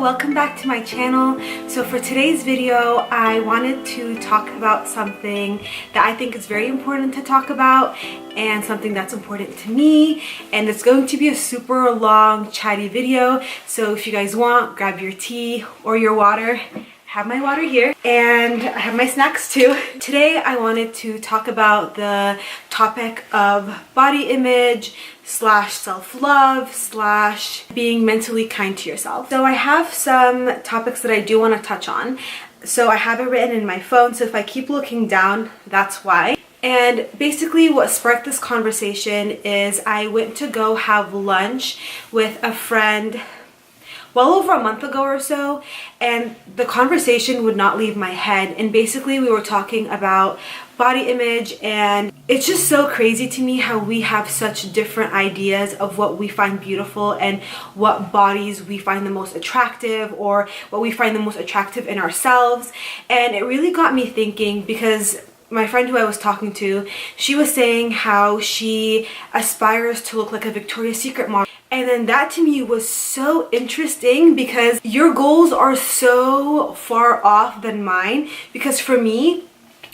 welcome back to my channel. So for today's video, I wanted to talk about something that I think is very important to talk about and something that's important to me, and it's going to be a super long chatty video. So if you guys want, grab your tea or your water. I have my water here and I have my snacks too. Today I wanted to talk about the topic of body image slash self-love slash being mentally kind to yourself. So I have some topics that I do want to touch on. So I have it written in my phone, so if I keep looking down, that's why. And basically what sparked this conversation is I went to go have lunch with a friend well over a month ago or so, and the conversation would not leave my head. And basically we were talking about body image, and it's just so crazy to me how we have such different ideas of what we find beautiful and what bodies we find the most attractive, or what we find the most attractive in ourselves. And it really got me thinking, because my friend who I was talking to, she was saying how she aspires to look like a Victoria's Secret model. And then that to me was so interesting, because your goals are so far off than mine. Because for me,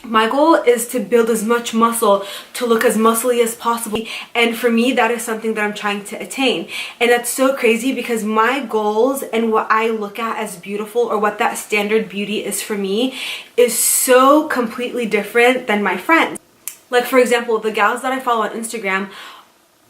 my goal is to build as much muscle, to look as muscly as possible. And for me, that is something that I'm trying to attain. And that's so crazy, because my goals and what I look at as beautiful, or what that standard beauty is for me, is so completely different than my friends. Like for example, the gals that I follow on Instagram,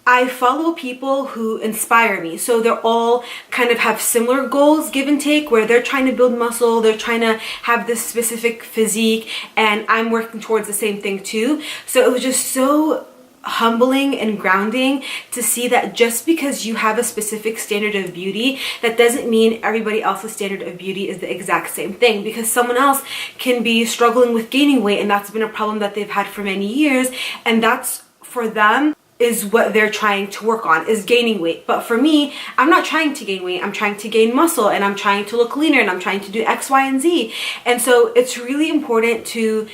I follow people who inspire me. So they're all kind of have similar goals, give and take, where they're trying to build muscle, they're trying to have this specific physique, and I'm working towards the same thing too. So it was just so humbling and grounding to see that just because you have a specific standard of beauty, that doesn't mean everybody else's standard of beauty is the exact same thing. Because someone else can be struggling with gaining weight, and that's been a problem that they've had for many years, and that's, for them, is what they're trying to work on, is gaining weight. But for me, I'm not trying to gain weight, I'm trying to gain muscle, and I'm trying to look leaner, and I'm trying to do X, Y, and Z. And so it's really important to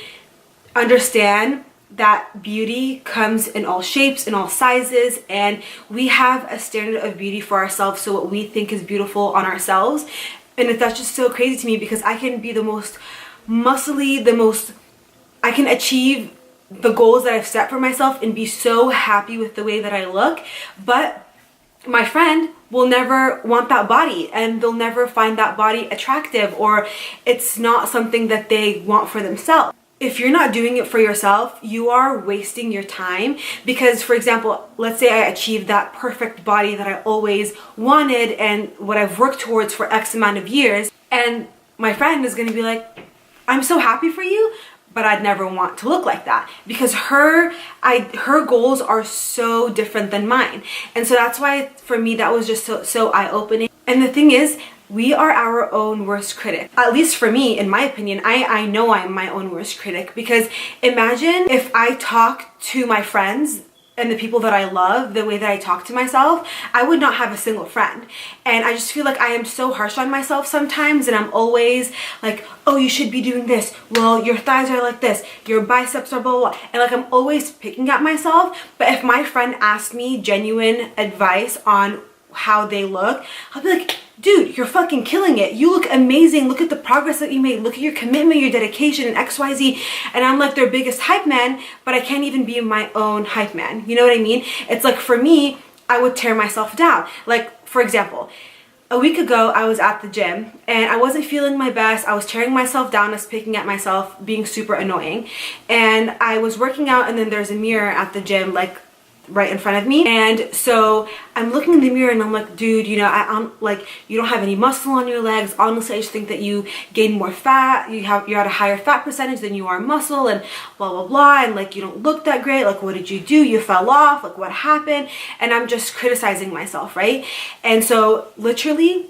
understand that beauty comes in all shapes, in all sizes, and we have a standard of beauty for ourselves, so what we think is beautiful on ourselves. And that's just so crazy to me, because I can be the most muscly, I can achieve the goals that I've set for myself and be so happy with the way that I look, but my friend will never want that body, and they'll never find that body attractive, or it's not something that they want for themselves. If you're not doing it for yourself, you are wasting your time. Because for example, let's say I achieved that perfect body that I always wanted and what I've worked towards for X amount of years, and my friend is going to be like, I'm so happy for you, but I'd never want to look like that, because her goals are so different than mine. And so that's why for me that was just so eye-opening. And the thing is, we are our own worst critic. At least for me, in my opinion, I know I'm my own worst critic. Because imagine if I talk to my friends and the people that I love the way that I talk to myself, I would not have a single friend. And I just feel like I am so harsh on myself sometimes, and I'm always like, oh, you should be doing this, well, your thighs are like this, your biceps are blah, blah, blah. And like, I'm always picking at myself. But if my friend asked me genuine advice on how they look, I'll be like, dude, you're fucking killing it. You look amazing. Look at the progress that you made. Look at your commitment, your dedication, and XYZ. And I'm like their biggest hype man, but I can't even be my own hype man. You know what I mean? It's like, for me, I would tear myself down. Like, for example, a week ago, I was at the gym and I wasn't feeling my best. I was tearing myself down, I was picking at myself, being super annoying. And I was working out, and then there's a mirror at the gym, like right in front of me. And so I'm looking in the mirror and I'm like, dude, you know, I'm like, you don't have any muscle on your legs. Honestly, I just think that you gain more fat. You're at a higher fat percentage than you are muscle, and blah, blah, blah. And like, you don't look that great. Like, what did you do? You fell off. Like, what happened? And I'm just criticizing myself, right? And so literally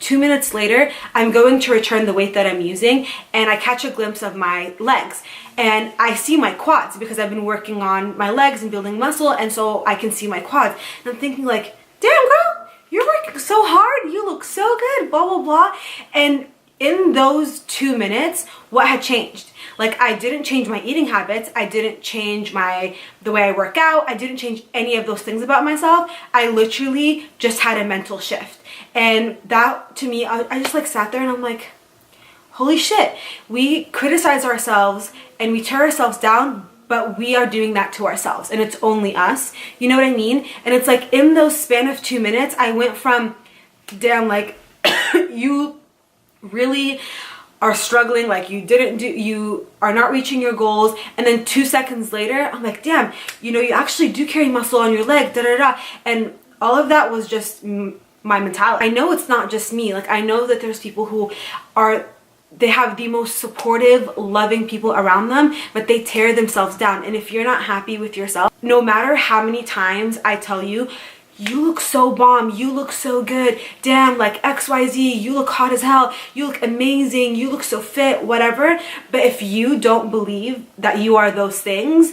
2 minutes later, I'm going to return the weight that I'm using, and I catch a glimpse of my legs, and I see my quads, because I've been working on my legs and building muscle, and so I can see my quads. And I'm thinking like, damn girl, you're working so hard, you look so good, blah, blah, blah. And in those 2 minutes, what had changed? Like, I didn't change my eating habits. I didn't change the way I work out. I didn't change any of those things about myself. I literally just had a mental shift. And that, to me, I just like sat there and I'm like, holy shit. We criticize ourselves and we tear ourselves down, but we are doing that to ourselves, and it's only us. You know what I mean? And it's like, in those span of 2 minutes, I went from, damn, like, you really are struggling, like you are not reaching your goals, and then 2 seconds later I'm like, damn, you know, you actually do carry muscle on your leg, da da da. And all of that was just my mentality. I know it's not just me. Like, I know that there's people who they have the most supportive, loving people around them, but they tear themselves down. And if you're not happy with yourself, no matter how many times I tell you, you look so bomb, you look so good, damn, like XYZ, you look hot as hell, you look amazing, you look so fit, whatever. But if you don't believe that you are those things,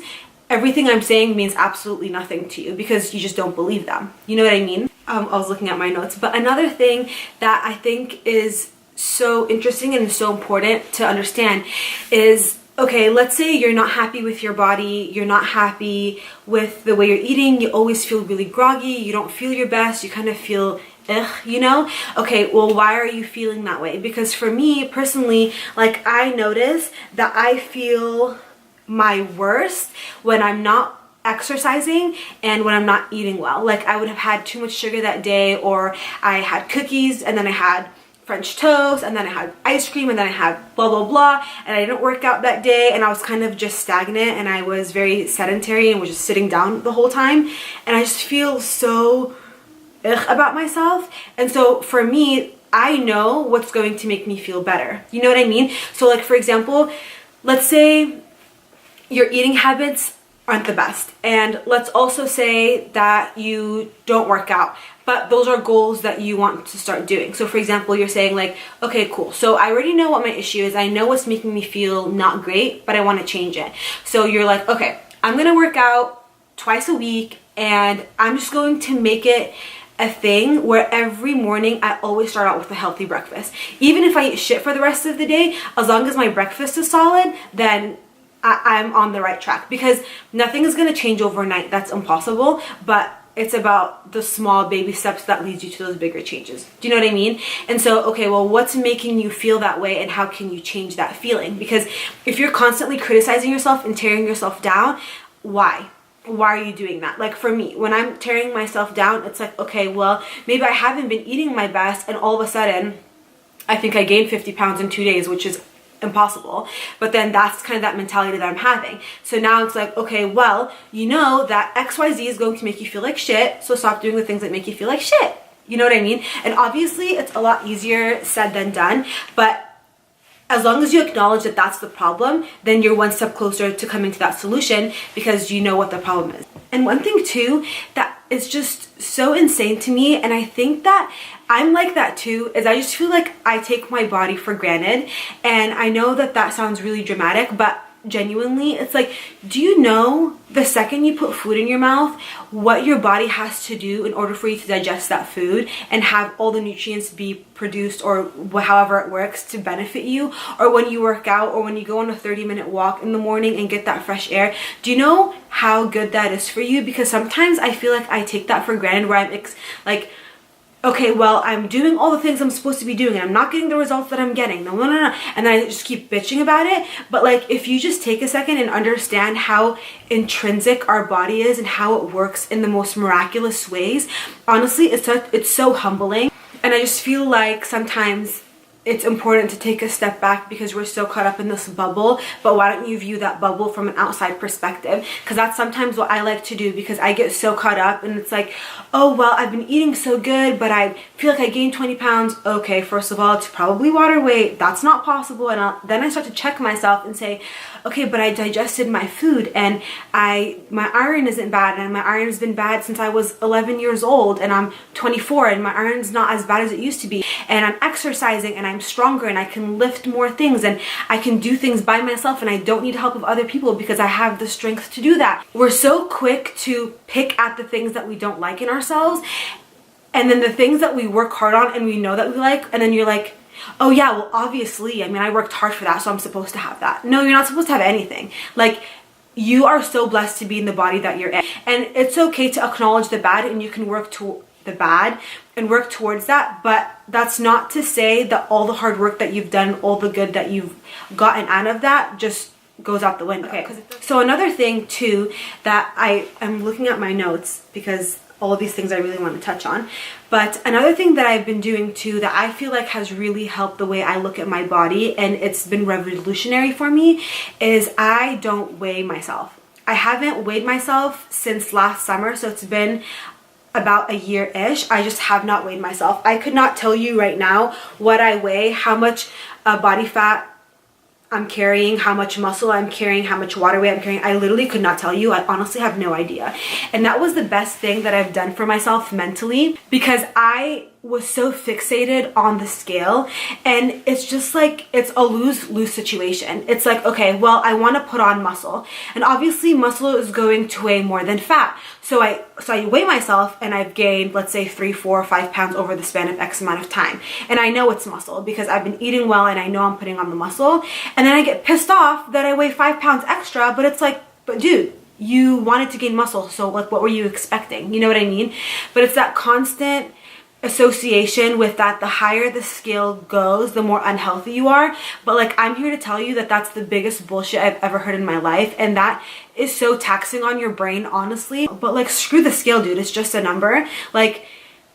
everything I'm saying means absolutely nothing to you, because you just don't believe them. You know what I mean? I was looking at my notes. But another thing that I think is so interesting and so important to understand is, okay, let's say you're not happy with your body, you're not happy with the way you're eating, you always feel really groggy, you don't feel your best, you kind of feel you know? Okay, well, why are you feeling that way? Because for me personally, like, I notice that I feel my worst when I'm not exercising and when I'm not eating well. Like, I would have had too much sugar that day, or I had cookies and then I had French toast, and then I had ice cream, and then I had blah blah blah, and I didn't work out that day, and I was kind of just stagnant, and I was very sedentary and was just sitting down the whole time, and I just feel so about myself. And so for me, I know what's going to make me feel better. You know what I mean? So, like, for example, let's say your eating habits aren't the best, and let's also say that you don't work out, but those are goals that you want to start doing. So for example, you're saying like, okay, cool, so I already know what my issue is, I know what's making me feel not great, but I want to change it. So you're like, okay, I'm gonna work out twice a week, and I'm just going to make it a thing where every morning I always start out with a healthy breakfast. Even if I eat shit for the rest of the day, as long as my breakfast is solid, then I'm on the right track. Because nothing is going to change overnight. That's impossible. But it's about the small baby steps that leads you to those bigger changes. Do you know what I mean? And so, okay, well, what's making you feel that way, and how can you change that feeling? Because if you're constantly criticizing yourself and tearing yourself down, why? Why are you doing that? Like, for me, when I'm tearing myself down, it's like, okay, well, maybe I haven't been eating my best, and all of a sudden I think I gained 50 pounds in 2 days, which is impossible. But then that's kind of that mentality that I'm having. So now it's like, okay, well, you know that XYZ is going to make you feel like shit, so stop doing the things that make you feel like shit. You know what I mean? And obviously it's a lot easier said than done, but as long as you acknowledge that that's the problem, then you're one step closer to coming to that solution, because you know what the problem is. And one thing too that is just so insane to me, and I think that I'm like that too, is I just feel like I take my body for granted. And I know that that sounds really dramatic, but genuinely, it's like, do you know the second you put food in your mouth, what your body has to do in order for you to digest that food and have all the nutrients be produced, or however it works, to benefit you? Or when you work out, or when you go on a 30-minute walk in the morning and get that fresh air, do you know how good that is for you? Because sometimes I feel like I take that for granted, where I'm like, okay, well, I'm doing all the things I'm supposed to be doing, and I'm not getting the results that I'm getting. No. And then I just keep bitching about it. But like, if you just take a second and understand how intrinsic our body is and how it works in the most miraculous ways, honestly, it's so humbling. And I just feel like sometimes it's important to take a step back, because we're so caught up in this bubble. But why don't you view that bubble from an outside perspective? Because that's sometimes what I like to do, because I get so caught up, and it's like, oh, well, I've been eating so good, but I feel like I gained 20 pounds. Okay, first of all, it's probably water weight. That's not possible. And then I start to check myself and say, okay, but I digested my food, and my iron isn't bad, and my iron has been bad since I was 11 years old, and I'm 24, and my iron's not as bad as it used to be, and I'm exercising, and I'm stronger, and I can lift more things, and I can do things by myself, and I don't need help of other people because I have the strength to do that. We're so quick to pick at the things that we don't like in ourselves, and then the things that we work hard on and we know that we like, and then you're like, oh yeah, well obviously, I mean, I worked hard for that, so I'm supposed to have that. No, you're not supposed to have anything. Like, you are so blessed to be in the body that you're in. And it's okay to acknowledge the bad, and you can work to the bad and work towards that. But that's not to say that all the hard work that you've done, all the good that you've gotten out of that just goes out the window. Okay, so another thing too that I'm looking at my notes because all of these things I really want to touch on. But another thing that I've been doing too that I feel like has really helped the way I look at my body, and it's been revolutionary for me, is I don't weigh myself. I haven't weighed myself since last summer, so it's been about a year-ish. I just have not weighed myself. I could not tell you right now what I weigh, how much body fat I'm carrying, how much muscle I'm carrying, how much water weight I'm carrying. I literally could not tell you. I honestly have no idea. And that was the best thing that I've done for myself mentally, because I was so fixated on the scale, and it's just like, it's a lose-lose situation. It's like, okay, well, I want to put on muscle, and obviously muscle is going to weigh more than fat. So I weigh myself, and I've gained, let's say 3, 4, 5 pounds over the span of X amount of time. And I know it's muscle because I've been eating well, and I know I'm putting on the muscle. And then I get pissed off that I weigh 5 pounds extra, but it's like, but dude, you wanted to gain muscle, so like, what were you expecting? You know what I mean? But it's that constant association with that, the higher the scale goes, the more unhealthy you are. But like, I'm here to tell you that that's the biggest bullshit I've ever heard in my life, and that is so taxing on your brain, honestly. But like, screw the scale, dude. It's just a number. Like,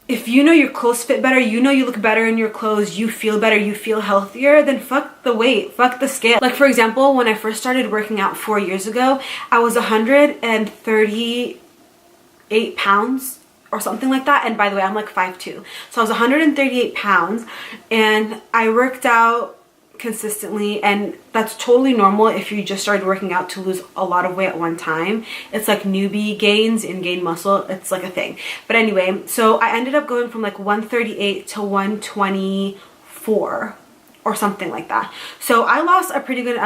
if you know your clothes fit better, you know you look better in your clothes, you feel better, you feel healthier, then fuck the weight, fuck the scale. Like, for example, when I first started working out 4 years ago, I was 138 pounds or something like that. And by the way, I'm like 5'2". So I was 138 pounds, and I worked out consistently, and that's totally normal if you just started working out to lose a lot of weight at one time. It's like newbie gains and gain muscle. It's like a thing. But anyway, so I ended up going from like 138 to 124 or something like that. So I lost a pretty good,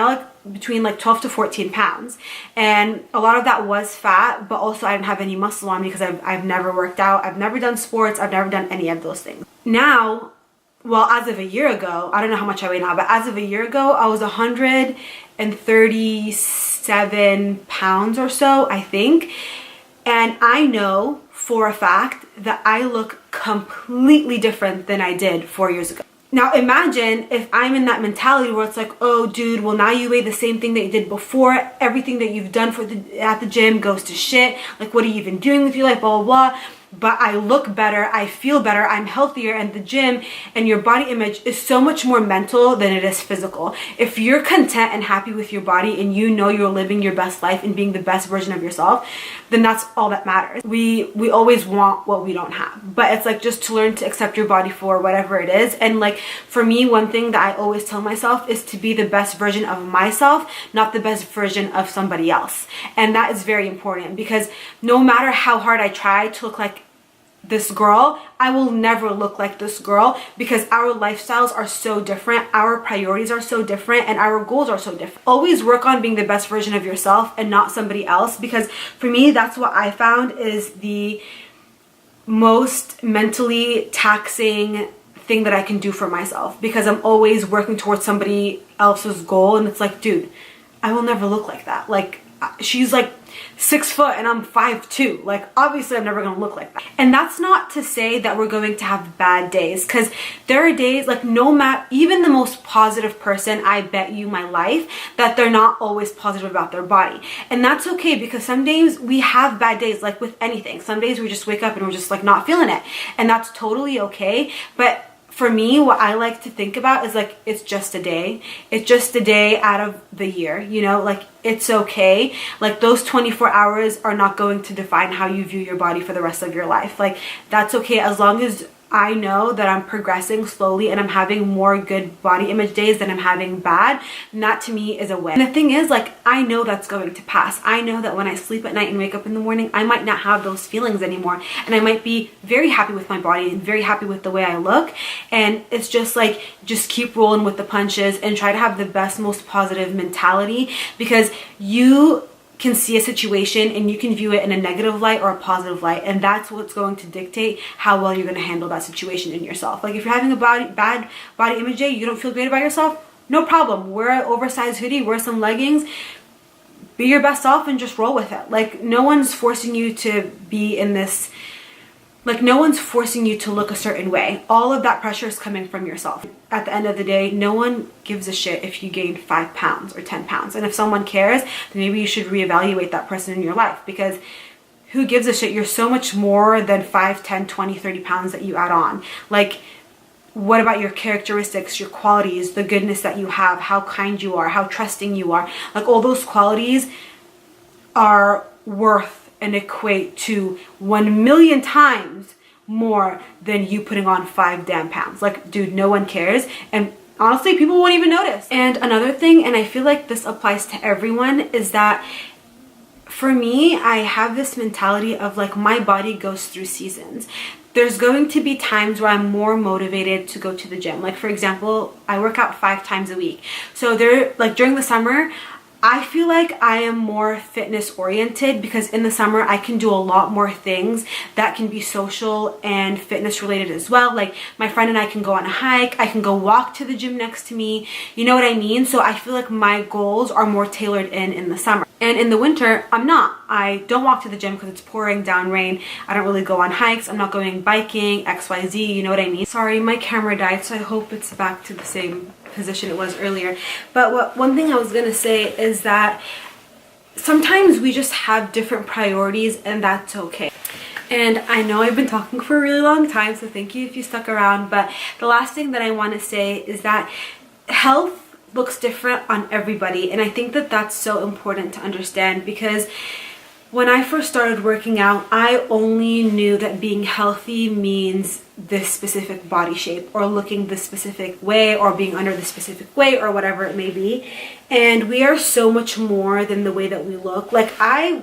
between like 12 to 14 pounds, and a lot of that was fat, but also I didn't have any muscle on me because I've never worked out, I've never done sports, I've never done any of those things. Now, well, as of a year ago, I don't know how much I weigh now, but as of a year ago, I was 137 pounds or so, I think. And I know for a fact that I look completely different than I did 4 years ago. Now imagine if I'm in that mentality where it's like, oh dude, well now you weigh the same thing that you did before, everything that you've done at the gym goes to shit, like what are you even doing with your life, blah blah blah. But I look better, I feel better, I'm healthier, and the gym and your body image is so much more mental than it is physical. If you're content and happy with your body, and you know you're living your best life and being the best version of yourself, then that's all that matters. We always want what we don't have, but it's like, just to learn to accept your body for whatever it is. And like, for me, one thing that I always tell myself is to be the best version of myself, not the best version of somebody else. And that is very important, because no matter how hard I try to look like this girl, I will never look like this girl, because our lifestyles are so different, our priorities are so different, and our goals are so different. Always work on being the best version of yourself and not somebody else, because for me, that's what I found is the most mentally taxing thing that I can do for myself, because I'm always working towards somebody else's goal, and it's like, dude, I will never look like that. Like, she's like 6 foot and I'm 5'2". Like, obviously I'm never gonna look like that. And that's not to say that we're going to have bad days, because there are days, like, no matter, even the most positive person, I bet you my life, that they're not always positive about their body. And that's okay, because some days we have bad days, like with anything. Some days we just wake up and we're just like not feeling it, and that's totally okay. But for me, what I like to think about is like, it's just a day. It's just a day out of the year, you know, like, it's okay. Like, those 24 hours are not going to define how you view your body for the rest of your life. Like, that's okay, as long as I know that I'm progressing slowly and I'm having more good body image days than I'm having bad. And that to me is a win. And the thing is, like, I know that's going to pass. I know that when I sleep at night and wake up in the morning, I might not have those feelings anymore, and I might be very happy with my body and very happy with the way I look. And it's just like, just keep rolling with the punches and try to have the best, most positive mentality, because you can see a situation and you can view it in a negative light or a positive light, and that's what's going to dictate how well you're going to handle that situation in yourself. Like if you're having a bad body image day, you don't feel great about yourself, no problem. Wear an oversized hoodie, wear some leggings, be your best self and just roll with it. Like no one's forcing you to be in this, like no one's forcing you to look a certain way. All of that pressure is coming from yourself. At the end of the day, no one gives a shit if you gain 5 pounds or 10 pounds. And if someone cares, then maybe you should reevaluate that person in your life, because who gives a shit? You're so much more than 5, 10, 20, 30 pounds that you add on. Like, what about your characteristics, your qualities, the goodness that you have, how kind you are, how trusting you are? Like all those qualities are worth and equate to 1,000,000 times more than you putting on 5 damn pounds. Like, dude, no one cares. And honestly, people won't even notice. And another thing, and I feel like this applies to everyone, is that for me, I have this mentality of like my body goes through seasons. There's going to be times where I'm more motivated to go to the gym. Like for example, I work out 5 times a week. So like during the summer, I feel like I am more fitness oriented, because in the summer I can do a lot more things that can be social and fitness related as well. Like my friend and I can go on a hike, I can go walk to the gym next to me, you know what I mean? So I feel like my goals are more tailored in the summer. And in the winter, I'm not. I don't walk to the gym because it's pouring down rain. I don't really go on hikes. I'm not going biking, XYZ, you know what I mean? Sorry, my camera died, so I hope it's back to the same position it was earlier. But one thing I was gonna say is that sometimes we just have different priorities, and that's okay. And I know I've been talking for a really long time, so thank you if you stuck around. But the last thing that I want to say is that health looks different on everybody, and I think that that's so important to understand, because when I first started working out, I only knew that being healthy means this specific body shape, or looking this specific way, or being under this specific weight, or whatever it may be. And we are so much more than the way that we look. Like I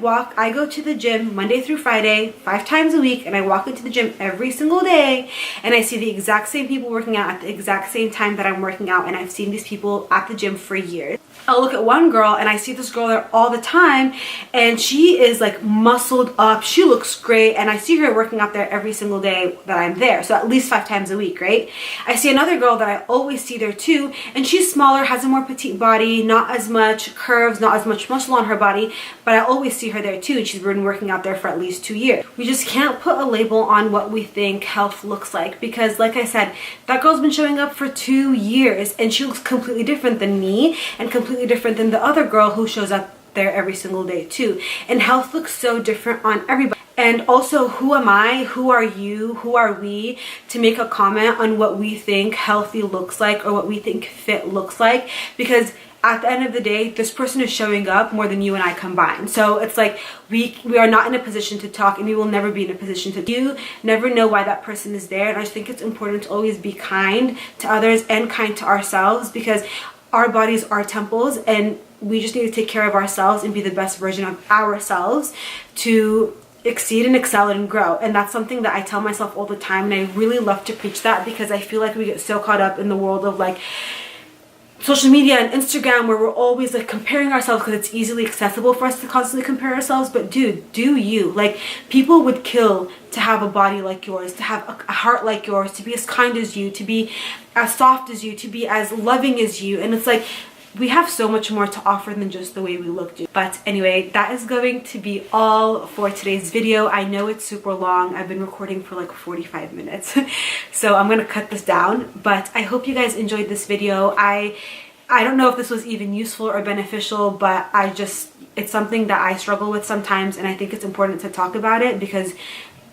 go to the gym Monday through Friday, 5 times a week, and I walk into the gym every single day, and I see the exact same people working out at the exact same time that I'm working out, and I've seen these people at the gym for years. I'll look at one girl and I see this girl there all the time, and she is like muscled up, she looks great, and I see her working out there every single day that I'm there, so at least 5 times a week, right? I see another girl that I always see there too, and she's smaller, has a more petite body, not as much curves, not as much muscle on her body, but I always see her there too, and she's been working out there for at least 2 years. We just can't put a label on what we think health looks like, because like I said, that girl's been showing up for 2 years, and she looks completely different than me, and completely different than the other girl who shows up there every single day too. And health looks so different on everybody. And also, who am I, who are you, who are we to make a comment on what we think healthy looks like, or what we think fit looks like? Because at the end of the day, this person is showing up more than you and I combined. So it's like we are not in a position to talk, and we will never be in a position to. You never know why that person is there, and I just think it's important to always be kind to others and kind to ourselves, because our bodies are temples, and we just need to take care of ourselves and be the best version of ourselves to exceed and excel and grow. And that's something that I tell myself all the time, and I really love to preach that, because I feel like we get so caught up in the world of like social media and Instagram, where we're always like comparing ourselves because it's easily accessible for us to constantly compare ourselves. But dude, do you. Like, people would kill to have a body like yours, to have a heart like yours, to be as kind as you, to be as soft as you, to be as loving as you. And it's like, we have so much more to offer than just the way we look, dude. But anyway, that is going to be all for today's video. I know it's super long. I've been recording for like 45 minutes. So I'm gonna cut this down, but I hope you guys enjoyed this video. I don't know if this was even useful or beneficial, but it's something that I struggle with sometimes, and I think it's important to talk about it, because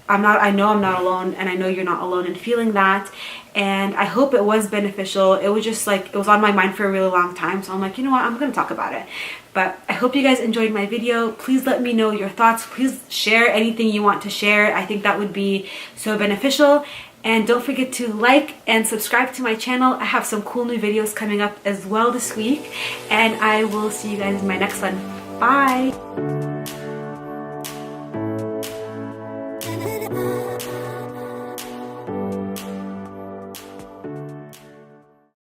I know I'm not alone, and I know you're not alone in feeling that. And I hope it was beneficial. It was just like, it was on my mind for a really long time, so I'm like, you know what, I'm gonna talk about it. But I hope you guys enjoyed my video. Please let me know your thoughts. Please share anything you want to share. I think that would be so beneficial. And don't forget to like and subscribe to my channel. I have some cool new videos coming up as well this week, and I will see you guys in my next one. Bye.